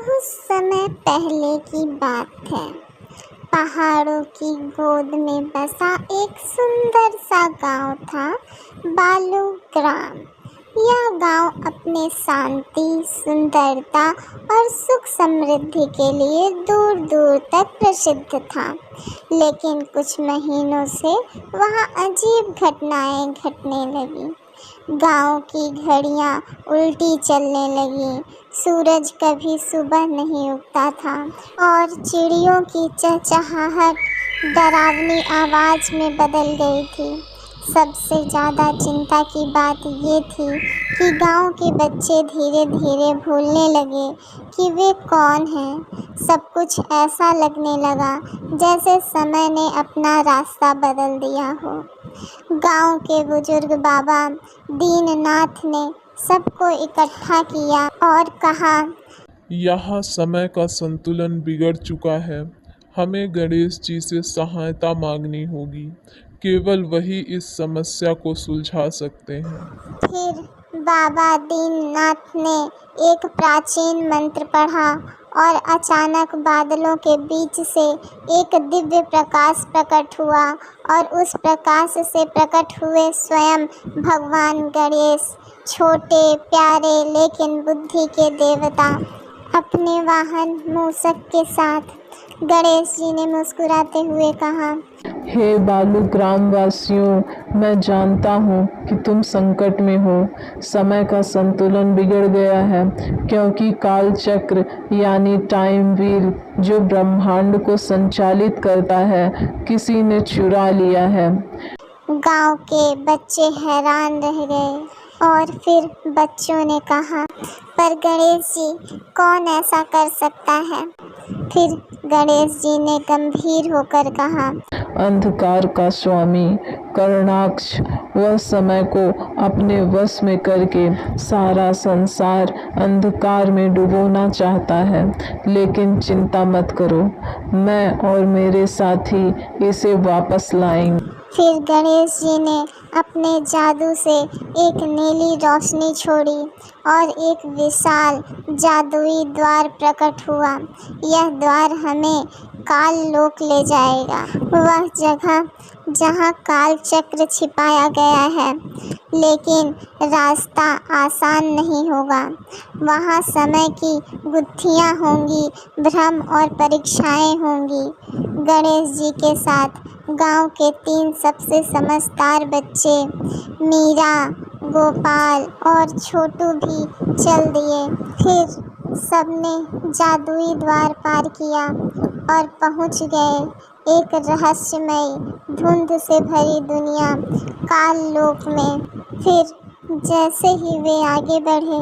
बहुत समय पहले की बात है। पहाड़ों की गोद में बसा एक सुंदर सा गांव था, बालू ग्राम। यह गांव अपने शांति, सुंदरता और सुख समृद्धि के लिए दूर दूर तक प्रसिद्ध था। लेकिन कुछ महीनों से वहाँ अजीब घटनाएं घटने लगी। गांव की घड़ियां उल्टी चलने लगी, सूरज कभी सुबह नहीं उगता था और चिड़ियों की चहचहाहट डरावनी आवाज़ में बदल गई थी। सबसे ज़्यादा चिंता की बात ये थी कि गांव के बच्चे धीरे धीरे भूलने लगे कि वे कौन हैं। सब कुछ ऐसा लगने लगा जैसे समय ने अपना रास्ता बदल दिया हो। गांव के बुजुर्ग बाबा दीननाथ ने सबको इकट्ठा किया और कहा, यहाँ समय का संतुलन बिगड़ चुका है। हमें गणेश जी से सहायता मांगनी होगी। केवल वही इस समस्या को सुलझा सकते हैं। फिर बाबा दीननाथ ने एक प्राचीन मंत्र पढ़ा और अचानक बादलों के बीच से एक दिव्य प्रकाश प्रकट हुआ और उस प्रकाश से प्रकट हुए स्वयं भगवान गणेश, छोटे प्यारे लेकिन बुद्धि के देवता। अपने वाहन मूषक के साथ गणेश जी ने मुस्कुराते हुए कहा, हे बालू ग्रामवासियों, मैं जानता हूँ कि तुम संकट में हो। समय का संतुलन बिगड़ गया है क्योंकि काल चक्र यानी टाइम व्हील जो ब्रह्मांड को संचालित करता है, किसी ने चुरा लिया है। गांव के बच्चे हैरान रह गए और फिर बच्चों ने कहा, पर गणेश जी, कौन ऐसा कर सकता है? फिर गणेश जी ने गंभीर होकर कहा, अंधकार का स्वामी कर्णाक्ष वह समय को अपने वश में करके सारा संसार अंधकार में डुबोना चाहता है। लेकिन चिंता मत करो, मैं और मेरे साथी इसे वापस लाएंगे। फिर गणेश जी ने अपने जादू से एक नीली रोशनी छोड़ी और एक विशाल जादुई द्वार प्रकट हुआ। यह द्वार हमें काल लोक ले जाएगा, वह जगह जहाँ काल चक्र छिपाया गया है। लेकिन रास्ता आसान नहीं होगा। वहाँ समय की गुत्थियाँ होंगी, भ्रम और परीक्षाएं होंगी। गणेश जी के साथ गांव के 3 सबसे समझदार बच्चे मीरा, गोपाल और छोटू भी चल दिए। फिर सबने जादुई द्वार पार किया और पहुंच गए एक रहस्यमय धुंध से भरी दुनिया, काल लोक में। फिर जैसे ही वे आगे बढ़े,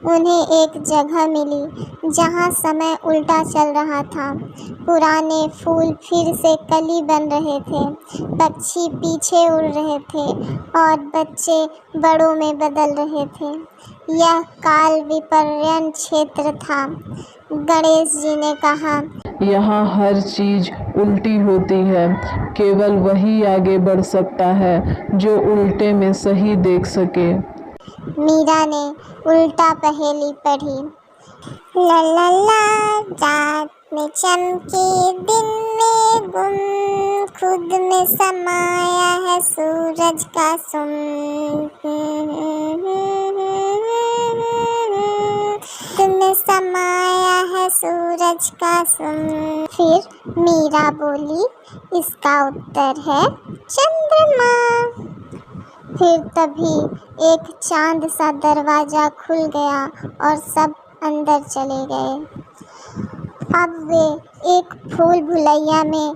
उन्हें एक जगह मिली जहां समय उल्टा चल रहा था। पुराने फूल फिर से कली बन रहे थे, पक्षी पीछे उड़ रहे थे और बच्चे बड़ों में बदल रहे थे। यह काल विपर्यन क्षेत्र था। गणेश जी ने कहा, यहाँ हर चीज उल्टी होती है। केवल वही आगे बढ़ सकता है जो उल्टे में सही देख सके। मीरा ने उल्टा पहेली पढ़ी। ला ला ला, रात में चमके दिन में गुम, खुद में समाया है सूरज का सुम। खुद में समाया है सूरज का सुम। फिर मीरा बोली, इसका उत्तर है चंद्रमा। फिर तभी एक चांद सा दरवाजा खुल गया और सब अंदर चले गए। अब वे एक भूल भुलैया में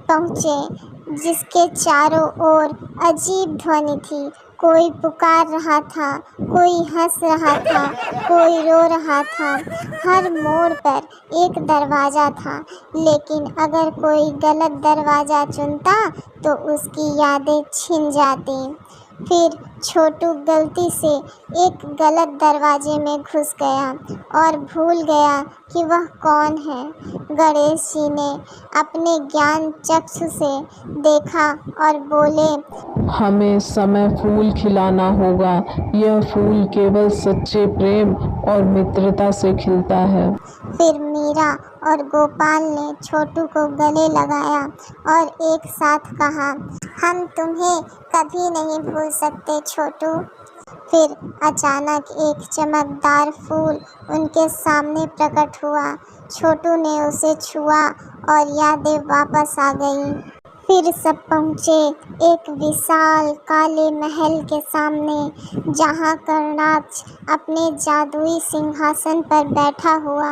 पहुँचे जिसके चारों ओर अजीब ध्वनि थी। कोई पुकार रहा था, कोई हंस रहा था, कोई रो रहा था। हर मोड़ पर एक दरवाज़ा था, लेकिन अगर कोई गलत दरवाज़ा चुनता तो उसकी यादें छिन जाती। फिर छोटू गलती से एक गलत दरवाजे में घुस गया और भूल गया कि वह कौन है। गणेश जी ने अपने ज्ञान चक्षु से देखा और बोले, हमें समय फूल खिलाना होगा। यह फूल केवल सच्चे प्रेम और मित्रता से खिलता है। फिर मीरा और गोपाल ने छोटू को गले लगाया और एक साथ कहा, हम तुम्हें कभी नहीं भूल सकते छोटू। फिर अचानक एक चमकदार फूल उनके सामने प्रकट हुआ। छोटू ने उसे छुआ और यादें वापस आ गईं। फिर सब पहुँचे एक विशाल काले महल के सामने, जहाँ कर्णाक्ष अपने जादुई सिंहासन पर बैठा हुआ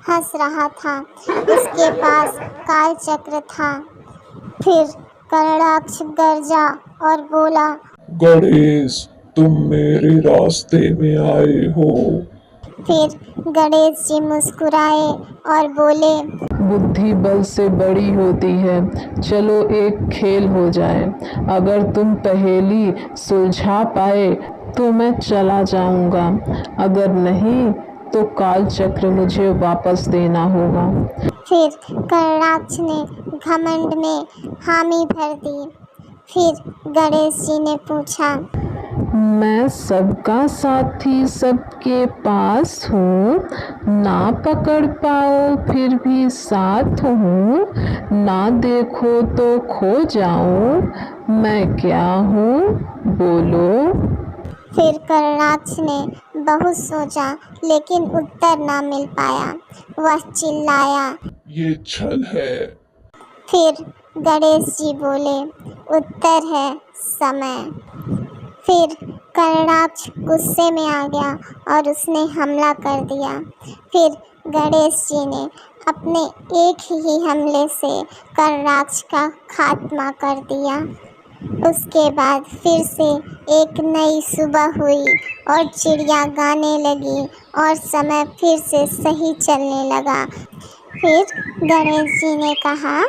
हंस रहा था। उसके पास काल चक्र था। फिर कर्णाक्ष गरजा और बोला, गणेश, तुम मेरे रास्ते में आए हो। फिर गणेश जी मुस्कुराए और बोले, बुद्धि बल से बड़ी होती है। चलो एक खेल हो जाए। अगर तुम पहेली सुलझा पाए तो मैं चला जाऊंगा, अगर नहीं तो काल चक्र मुझे वापस देना होगा। फिर कर्णाक्ष ने घमंड में हामी भर दी। फिर गणेश जी ने पूछा, मैं सबका साथी सबके पास हूँ, ना पकड़ पाओ फिर भी साथ हूँ, ना देखो तो खो जाऊँ, मैं क्या हूँ बोलो। फिर कर्णाक्ष ने बहुत सोचा लेकिन उत्तर ना मिल पाया। वह चिल्लाया, ये छल है। फिर गणेश जी बोले, उत्तर है समय। फिर कर्णाक्ष गुस्से में आ गया और उसने हमला कर दिया। फिर गणेश जी ने अपने एक ही हमले से कर्णाक्ष का खात्मा कर दिया। उसके बाद फिर से एक नई सुबह हुई और चिड़िया गाने लगी और समय फिर से सही चलने लगा। फिर गणेश जी ने कहा,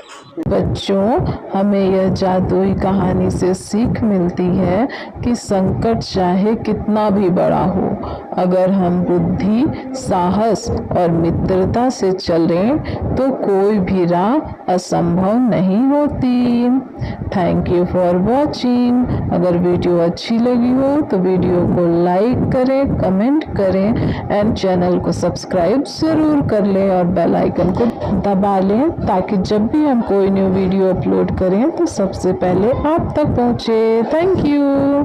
बच्चों, हमें यह जादुई कहानी से सीख मिलती है कि संकट चाहे कितना भी बड़ा हो, अगर हम बुद्धि, साहस और मित्रता से चलें तो कोई भी राह असंभव नहीं होती। Thank you for watching. अगर वीडियो अच्छी लगी हो तो वीडियो को लाइक करें, कमेंट करें एंड चैनल को सब्सक्राइब ज़रूर कर लें और बेल आइकन को दबा लें, ताकि जब भी हम कोई न्यू वीडियो अपलोड करें तो सबसे पहले आप तक पहुँचे। Thank you.